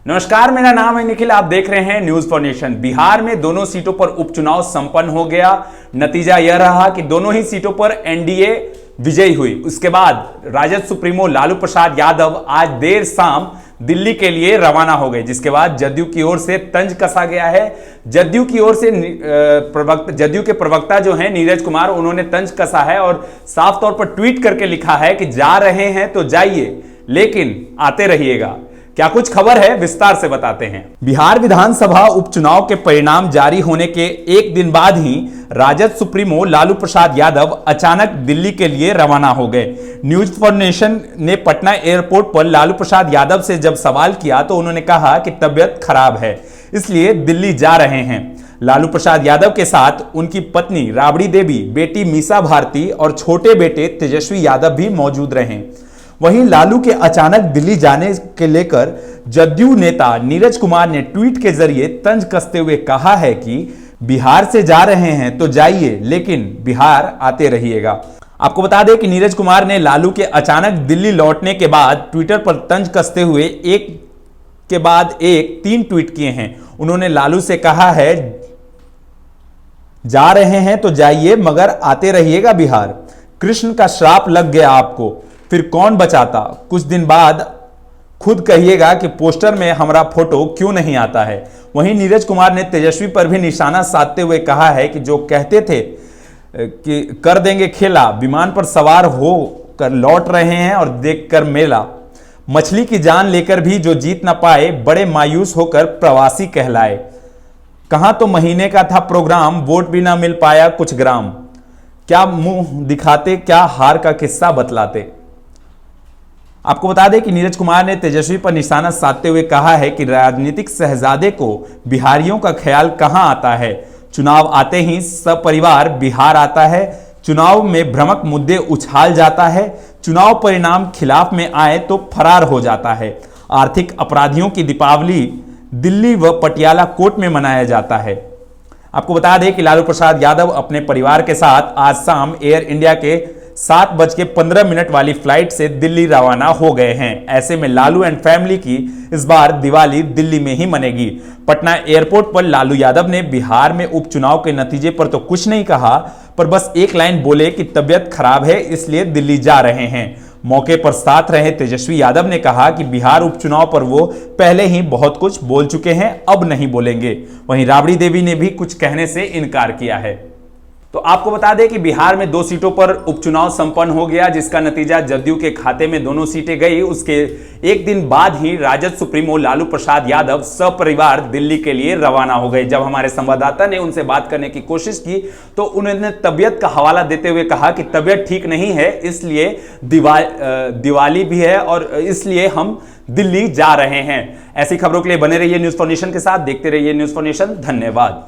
नमस्कार, मेरा नाम है निखिल। आप देख रहे हैं न्यूज फॉर नेशन। बिहार में दोनों सीटों पर उपचुनाव संपन्न हो गया। नतीजा यह रहा कि दोनों ही सीटों पर एनडीए विजयी हुई। उसके बाद राजद सुप्रीमो लालू प्रसाद यादव आज देर शाम दिल्ली के लिए रवाना हो गए, जिसके बाद जदयू की ओर से तंज कसा गया है। जदयू की ओर से जदयू के प्रवक्ता जो हैं नीरज कुमार, उन्होंने तंज कसा है और साफ तौर पर ट्वीट करके लिखा है कि जा रहे हैं तो जाइए, लेकिन आते रहिएगा। क्या कुछ खबर है, विस्तार से बताते हैं। बिहार विधानसभा उपचुनाव के परिणाम जारी होने के एक दिन बाद ही राजद सुप्रीमो लालू प्रसाद यादव अचानक दिल्ली के लिए रवाना हो गए। न्यूज फॉर नेशन ने पटना एयरपोर्ट पर लालू प्रसाद यादव से जब सवाल किया तो उन्होंने कहा कि तबीयत खराब है, इसलिए दिल्ली जा रहे हैं। लालू प्रसाद यादव के साथ उनकी पत्नी राबड़ी देवी, बेटी मीसा भारती और छोटे बेटे तेजस्वी यादव भी मौजूद रहे। वहीं लालू के अचानक दिल्ली जाने के लेकर जदयू नेता नीरज कुमार ने ट्वीट के जरिए तंज कसते हुए कहा है कि बिहार से जा रहे हैं तो जाइए, लेकिन बिहार आते रहिएगा। आपको बता दें कि नीरज कुमार ने लालू के अचानक दिल्ली लौटने के बाद ट्विटर पर तंज कसते हुए एक के बाद एक 3 ट्वीट किए हैं। उन्होंने लालू से कहा है, जा रहे हैं तो जाइए, मगर आते रहिएगा बिहार। कृष्ण का श्राप लग गया आपको, फिर कौन बचाता। कुछ दिन बाद खुद कहिएगा कि पोस्टर में हमारा फोटो क्यों नहीं आता है। वहीं नीरज कुमार ने तेजस्वी पर भी निशाना साधते हुए कहा है कि जो कहते थे कि कर देंगे खेला, विमान पर सवार हो कर लौट रहे हैं और देखकर मेला। मछली की जान लेकर भी जो जीत ना पाए, बड़े मायूस होकर प्रवासी कहलाए। कहां तो महीने का था प्रोग्राम, वोट भी ना मिल पाया कुछ ग्राम। क्या मुंह दिखाते, क्या हार का किस्सा बतलाते। आपको बता दें कि नीरज कुमार ने तेजस्वी पर निशाना साधते हुए कहा है कि राजनीतिक शहजादे को बिहारियों का ख्याल कहां आता है। चुनाव आते ही सपरिवार बिहार आता है। चुनाव में भ्रामक मुद्दे उछाल जाता है। चुनाव परिणाम खिलाफ में आए तो फरार हो जाता है। आर्थिक अपराधियों की दीपावली दिल्ली व पटियाला कोर्ट में मनाया जाता है। आपको बता दें कि लालू प्रसाद यादव अपने परिवार के साथ आज शाम एयर इंडिया के 7:15 वाली फ्लाइट से दिल्ली रवाना हो गए हैं। ऐसे में लालू एंड फैमिली की इस बार दिवाली दिल्ली में ही मनेगी। पटना एयरपोर्ट पर लालू यादव ने बिहार में उपचुनाव के नतीजे पर तो कुछ नहीं कहा, पर बस एक लाइन बोले कि तबीयत खराब है, इसलिए दिल्ली जा रहे हैं। मौके पर साथ रहे तेजस्वी यादव ने कहा कि बिहार उपचुनाव पर वो पहले ही बहुत कुछ बोल चुके हैं, अब नहीं बोलेंगे। वहीं राबड़ी देवी ने भी कुछ कहने से इनकार किया है। तो आपको बता दें कि बिहार में 2 सीटों पर उपचुनाव संपन्न हो गया, जिसका नतीजा जदयू के खाते में दोनों सीटें गई। उसके एक दिन बाद ही राजद सुप्रीमो लालू प्रसाद यादव सपरिवार दिल्ली के लिए रवाना हो गए। जब हमारे संवाददाता ने उनसे बात करने की कोशिश की तो उन्होंने तबीयत का हवाला देते हुए कहा कि तबीयत ठीक नहीं है, इसलिए दिवाली भी है और इसलिए हम दिल्ली जा रहे हैं। ऐसी खबरों के लिए बने रहिए न्यूज फॉर नेशन के साथ। देखते रहिए न्यूज फॉर नेशन। धन्यवाद।